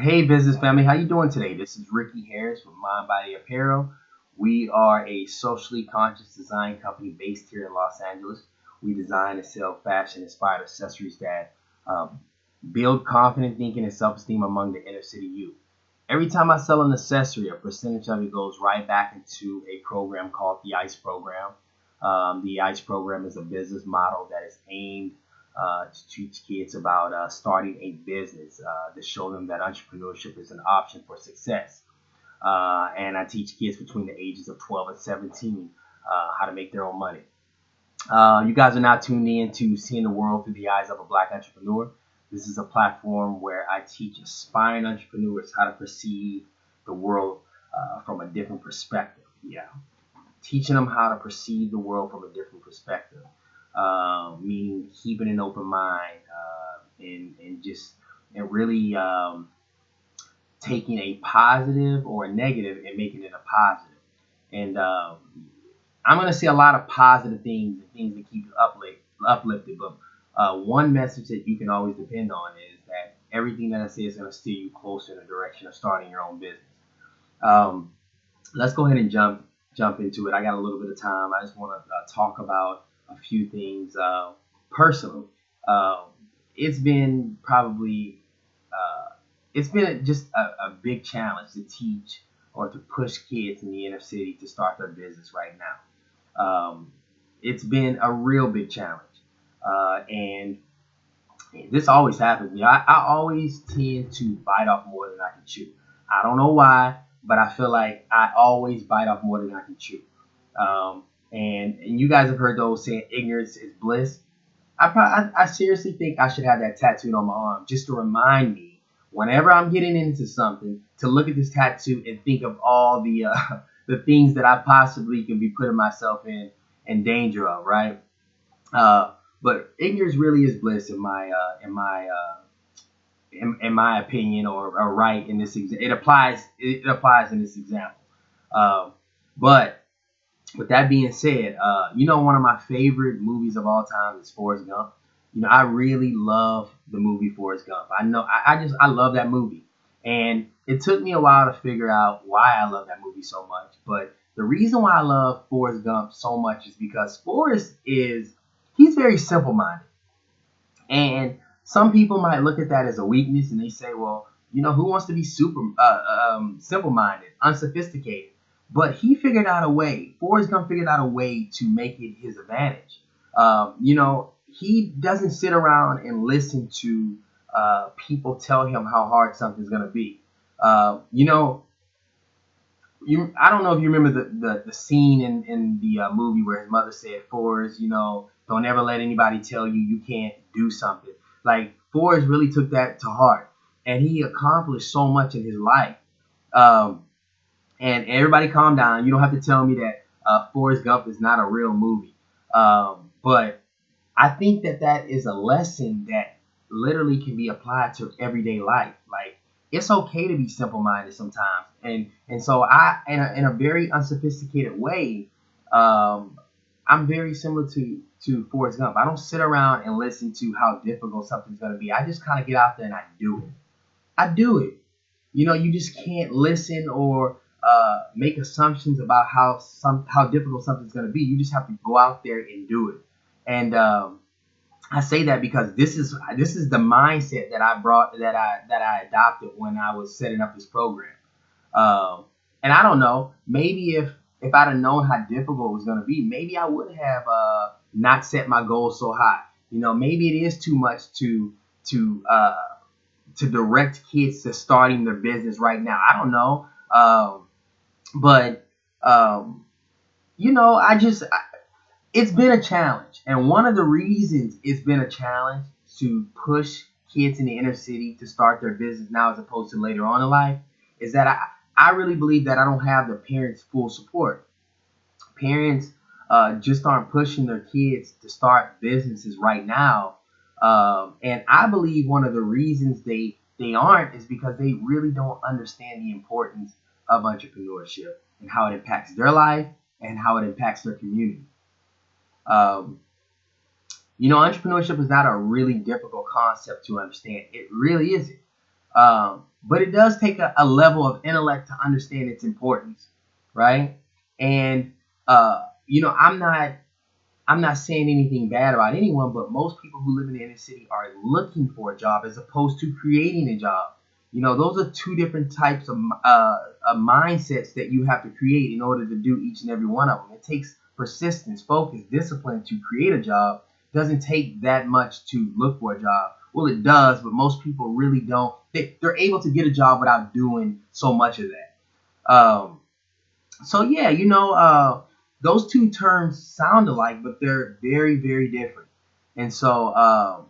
Hey business family, how you doing today? This is Ricky Harris with Mind-Body.Apparel. We are a socially conscious design company based here in Los Angeles. We design and sell fashion-inspired accessories that build confident thinking and self-esteem among the inner city youth. Every time I sell an accessory, a percentage of it goes right back into a program called the I.C.E program. The I.C.E program is a business model that is aimed to teach kids about starting a business, to show them that entrepreneurship is an option for success. And I teach kids between the ages of 12 and 17 how to make their own money. You guys are now tuned in to Seeing the World Through the Eyes of a Black Entrepreneur. This is a platform where I teach aspiring entrepreneurs how to perceive the world from a different perspective. Yeah, teaching them how to perceive the world from a different perspective. Meaning keeping an open mind and really taking a positive or a negative and making it a positive. And I'm going to say a lot of positive things and things that keep you uplifted. But one message that you can always depend on is that everything that I say is going to steer you closer in the direction of starting your own business. Let's go ahead and jump into it. I got a little bit of time. I just want to talk about a few things personally. It's been just a big challenge to teach or to push kids in the inner city to start their business right now. It's been a real big challenge. And this always happens. I always tend to bite off more than I can chew. I don't know why, but I feel like I always bite off more than I can chew. And you guys have heard those saying ignorance is bliss. I seriously think I should have that tattooed on my arm just to remind me whenever I'm getting into something to look at this tattoo and think of all the things that I possibly can be putting myself in danger of, right? But ignorance really is bliss in my opinion, or right in this it applies in this example. But with that being said, one of my favorite movies of all time is Forrest Gump. I really love the movie Forrest Gump. I love that movie. And it took me a while to figure out why I love that movie so much. But the reason why I love Forrest Gump so much is because he's very simple-minded. And some people might look at that as a weakness and they say, well, who wants to be simple-minded, unsophisticated? But Forrest Gump figured out a way to make it his advantage. He doesn't sit around and listen to people tell him how hard something's going to be. I don't know if you remember the scene in the movie where his mother said, Forrest, don't ever let anybody tell you can't do something. Like, Forrest really took that to heart, and he accomplished so much in his life. And everybody calm down. You don't have to tell me that Forrest Gump is not a real movie. But I think that is a lesson that literally can be applied to everyday life. Like, it's okay to be simple-minded sometimes. And so in a very unsophisticated way, I'm very similar to Forrest Gump. I don't sit around and listen to how difficult something's going to be. I just kind of get out there and I do it. You just can't listen or make assumptions about how difficult something's going to be. You just have to go out there and do it. And I say that because this is the mindset that I adopted when I was setting up this program. And I don't know, maybe if I'd have known how difficult it was going to be, maybe I would have not set my goals so high. Maybe it is too much to direct kids to starting their business right now. I don't know. But it's been a challenge. And one of the reasons it's been a challenge to push kids in the inner city to start their business now as opposed to later on in life is that I really believe that I don't have the parents' full support. Parents just aren't pushing their kids to start businesses right now. And I believe one of the reasons they aren't is because they really don't understand the importance of entrepreneurship and how it impacts their life and how it impacts their community. Entrepreneurship is not a really difficult concept to understand. It really isn't. But it does take a level of intellect to understand its importance, right? And I'm not saying anything bad about anyone, but most people who live in the inner city are looking for a job as opposed to creating a job. Those are two different types of mindsets that you have to create in order to do each and every one of them. It takes persistence, focus, discipline to create a job. It doesn't take that much to look for a job. Well, it does, but most people really don't. They're able to get a job without doing so much of that. So yeah, those two terms sound alike, but they're very, very different. And so,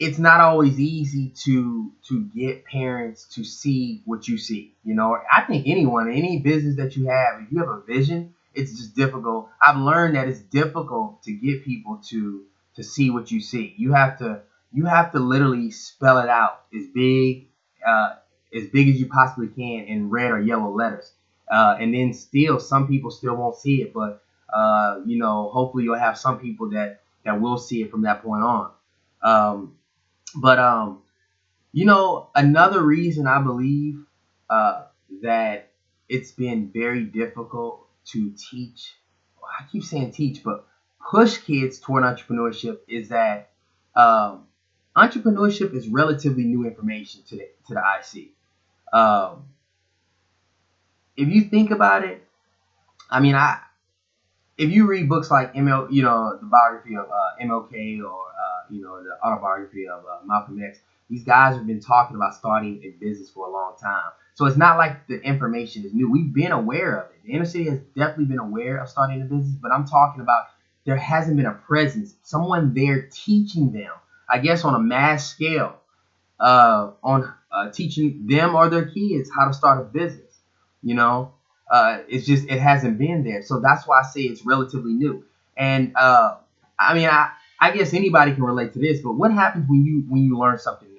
it's not always easy to get parents to see what you see. I think any business that you have, if you have a vision, it's just difficult. I've learned that it's difficult to get people to see what you see. You have to literally spell it out as big as you possibly can in red or yellow letters. And then some people still won't see it, but hopefully you'll have some people that will see it from that point on. Another reason I believe that it's been very difficult to teach, I keep saying teach, but push kids toward entrepreneurship is that entrepreneurship is relatively new information to the I.C.E. If you think about it, if you read books like the biography of MLK or the autobiography of Malcolm X, these guys have been talking about starting a business for a long time. So it's not like the information is new. We've been aware of it. The inner city has definitely been aware of starting a business, but I'm talking about there hasn't been a presence, someone there teaching them, I guess on a mass scale, on teaching them or their kids how to start a business. It hasn't been there. So that's why I say it's relatively new. And I guess anybody can relate to this, but what happens when you learn something new?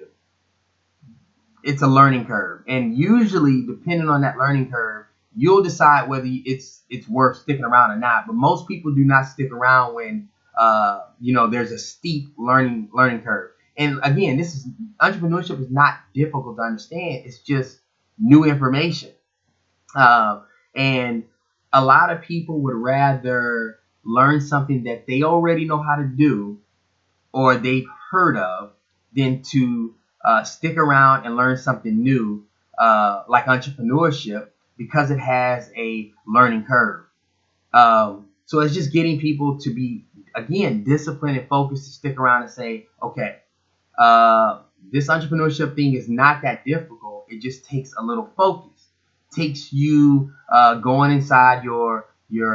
It's a learning curve. And usually, depending on that learning curve, you'll decide whether it's worth sticking around or not. But most people do not stick around when there's a steep learning curve. And again, entrepreneurship is not difficult to understand. It's just new information. And a lot of people would rather learn something that they already know how to do or they've heard of than to stick around and learn something new like entrepreneurship, because it has a learning curve. So it's just getting people to be, again, disciplined and focused, to stick around and say, okay, this entrepreneurship thing is not that difficult. It just takes a little focus. Takes you going inside your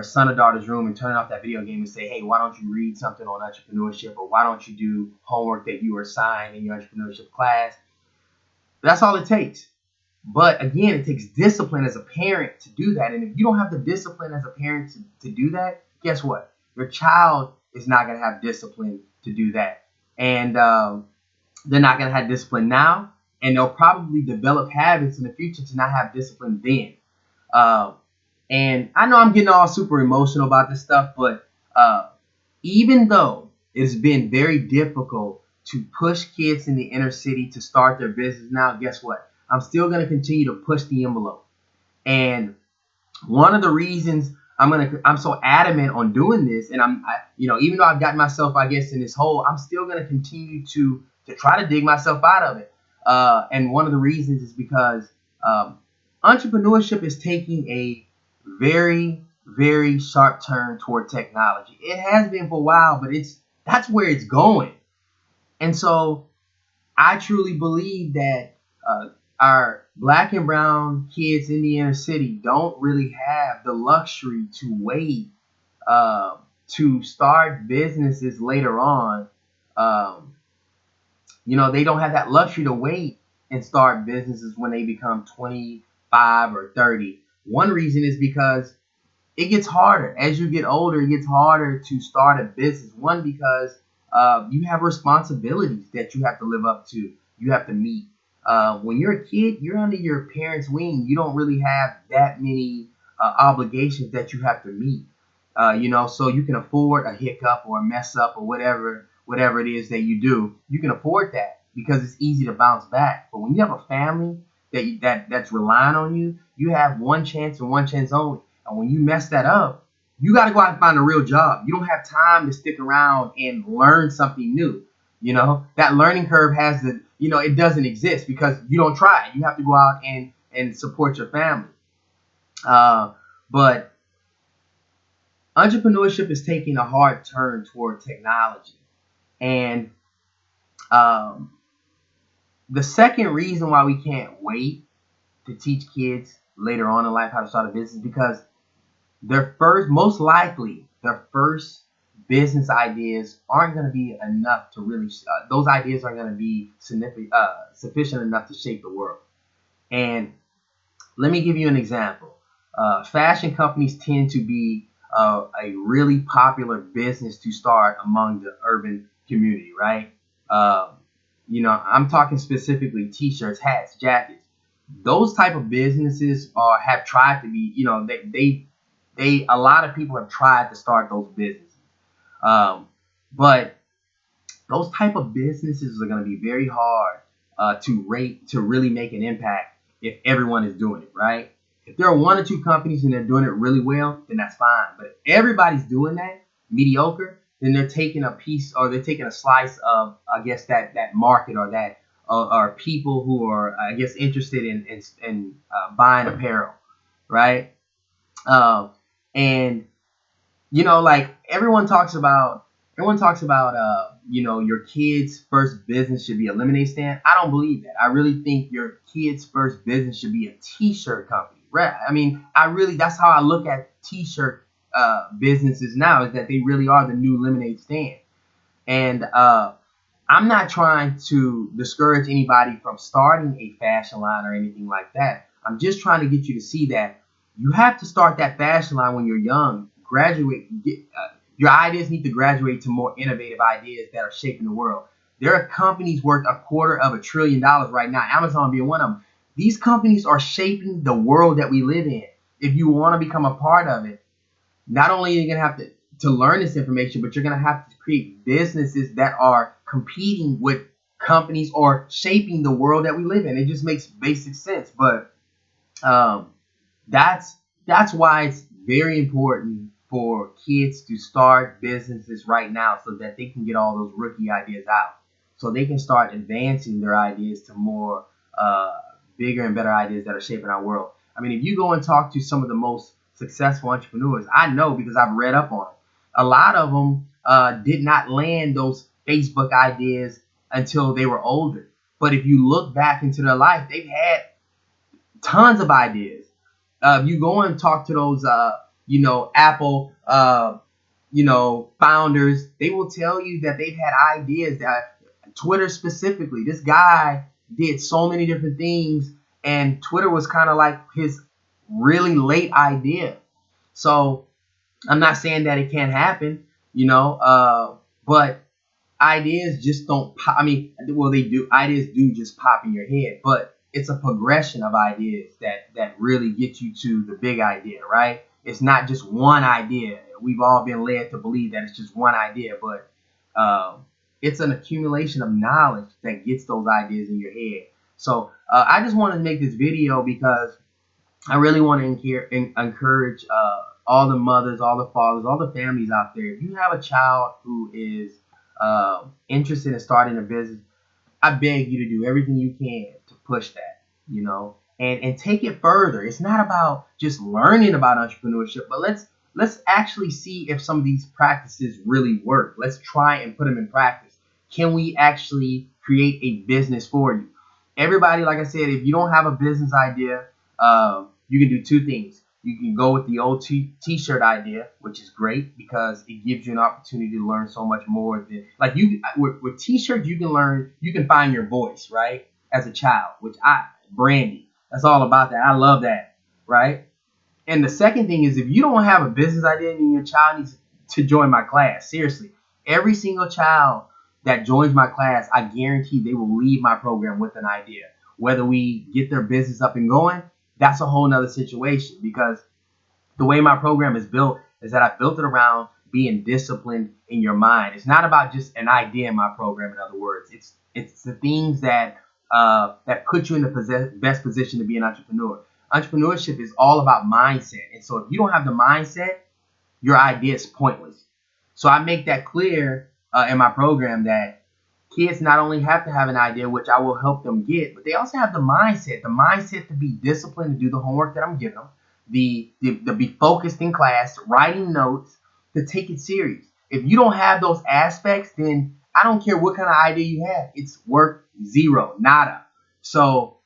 son or daughter's room and turning off that video game and say, hey, why don't you read something on entrepreneurship, or why don't you do homework that you were assigned in your entrepreneurship class? That's all it takes. But again, it takes discipline as a parent to do that. And if you don't have the discipline as a parent to do that, guess what? Your child is not going to have discipline to do that. And they're not going to have discipline now. And they'll probably develop habits in the future to not have discipline then. And I know I'm getting all super emotional about this stuff, but even though it's been very difficult to push kids in the inner city to start their business now, guess what? I'm still going to continue to push the envelope. And one of the reasons I'm so adamant on doing this, and even though I've gotten myself, I guess, in this hole, I'm still going to continue to try to dig myself out of it. And one of the reasons is because entrepreneurship is taking a very, very sharp turn toward technology. It has been for a while, but that's where it's going. And so I truly believe that our Black and brown kids in the inner city don't really have the luxury to wait to start businesses later on. They don't have that luxury to wait and start businesses when they become 25 or 30. One reason is because it gets harder. As you get older, it gets harder to start a business. One, because you have responsibilities that you have to live up to. You have to meet. When you're a kid, you're under your parents' wing. You don't really have that many obligations that you have to meet. So you can afford a hiccup or a mess up or whatever it is that you do. You can afford that. because it's easy to bounce back. But when you have a family that's relying on you, you have one chance and one chance only. And when you mess that up, you got to go out and find a real job. You don't have time to stick around and learn something new. That learning curve it doesn't exist because you don't try it. You have to go out and support your family. But entrepreneurship is taking a hard turn toward technology. And the second reason why we can't wait to teach kids later on in life how to start a business is because most likely their first business ideas aren't going to be enough to really, those ideas aren't going to be sufficient enough to shape the world. And let me give you an example. Fashion companies tend to be a really popular business to start among the urban community, right? I'm talking specifically t-shirts, hats, jackets. Those type of businesses have tried to be, a lot of people have tried to start those businesses. But those type of businesses are going to be very hard to really make an impact if everyone is doing it, right? If there are one or two companies and they're doing it really well, then that's fine. But if everybody's doing that mediocre, then they're taking a piece or they're taking a slice of, I guess, that market or that are people who are, I guess, interested in buying apparel, right? And like everyone talks about, your kid's first business should be a lemonade stand. I don't believe that. I really think your kid's first business should be a t-shirt company, right? I mean, that's how I look at t-shirt businesses now, is that they really are the new lemonade stand. And I'm not trying to discourage anybody from starting a fashion line or anything like that. I'm just trying to get you to see that you have to start that fashion line when you're young. Your ideas need to graduate to more innovative ideas that are shaping the world. There are companies worth $250 billion right now, Amazon being one of them. These companies are shaping the world that we live in. If you want to become a part of it, not only are you going to have to learn this information, but you're going to have to create businesses that are competing with companies or shaping the world that we live in. It just makes basic sense. But that's why it's very important for kids to start businesses right now, so that they can get all those rookie ideas out, so they can start advancing their ideas to more bigger and better ideas that are shaping our world. I mean, if you go and talk to some of the most successful entrepreneurs, I know because I've read up on them, a lot of them did not land those Facebook ideas until they were older. But if you look back into their life, they've had tons of ideas. If you go and talk to those Apple, founders, they will tell you that they've had ideas. That Twitter specifically, this guy did so many different things, and Twitter was kind of like his really late idea. So I'm not saying that it can't happen, but ideas just don't pop. I mean, well, they do. Ideas do just pop in your head, but it's a progression of ideas that really get you to the big idea, right? It's not just one idea. We've all been led to believe that it's just one idea, but it's an accumulation of knowledge that gets those ideas in your head. So I just wanted to make this video because I really want to encourage all the mothers, all the fathers, all the families out there. If you have a child who is interested in starting a business, I beg you to do everything you can to push that, and take it further. It's not about just learning about entrepreneurship, but let's actually see if some of these practices really work. Let's try and put them in practice. Can we actually create a business for you? Everybody, like I said, if you don't have a business idea, you can do two things. You can go with the old t-shirt idea, which is great because it gives you an opportunity to learn so much more. With t-shirts, you can find your voice, right? As a child, branding. That's all about that. I love that, right? And the second thing is, if you don't have a business idea, then your child needs to join my class. Seriously, every single child that joins my class, I guarantee they will leave my program with an idea. Whether we get their business up and going, that's a whole nother situation, because the way my program is built is that I built it around being disciplined in your mind. It's not about just an idea in my program. In other words, It's the things that put you in the best position to be an entrepreneur. Entrepreneurship is all about mindset. And so if you don't have the mindset, your idea is pointless. So I make that clear in my program that kids not only have to have an idea, which I will help them get, but they also have the mindset to be disciplined, to do the homework that I'm giving them, to be focused in class, writing notes, to take it serious. If you don't have those aspects, then I don't care what kind of idea you have. It's worth zero, nada. So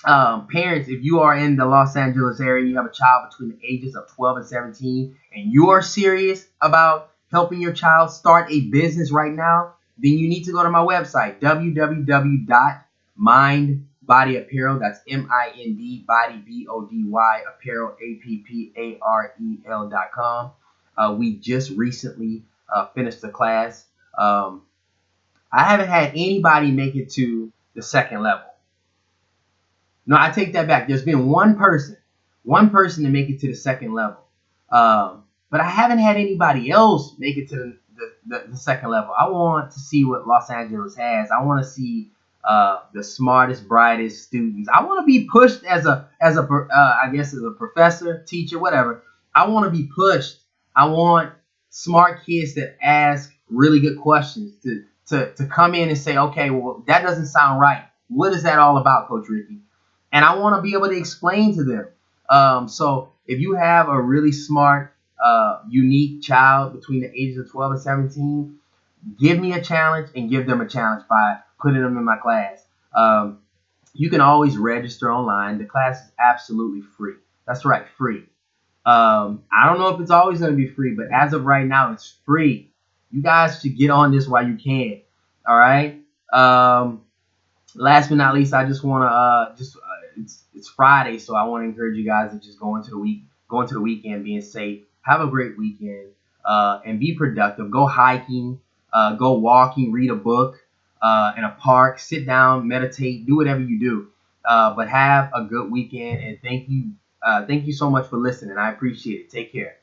parents, if you are in the Los Angeles area, you have a child between the ages of 12 and 17, and you are serious about helping your child start a business right now, then you need to go to my website, www.mind.body.apparel. That's MIND, body, BODY, apparel, APPAREL.com. We just recently finished the class. I haven't had anybody make it to the second level. No, I take that back. There's been one person to make it to the second level. But I haven't had anybody else make it to the second level. I want to see what Los Angeles has. I want to see the smartest, brightest students. I want to be pushed as a professor, teacher, whatever. I want to be pushed. I want smart kids that ask really good questions to come in and say, okay, well, that doesn't sound right. What is that all about, Coach Ricky? And I want to be able to explain to them. So if you have a really smart, unique child between the ages of 12 and 17, give me a challenge and give them a challenge by putting them in my class. You can always register online. The class is absolutely free. That's right, free. I don't know if it's always going to be free, but as of right now, it's free. You guys should get on this while you can. All right. Last but not least, I just want to it's Friday, so I want to encourage you guys to just go into the weekend being safe. Have a great weekend and be productive. Go hiking, go walking, read a book in a park, sit down, meditate, do whatever you do. But have a good weekend, and thank you so much for listening. I appreciate it. Take care.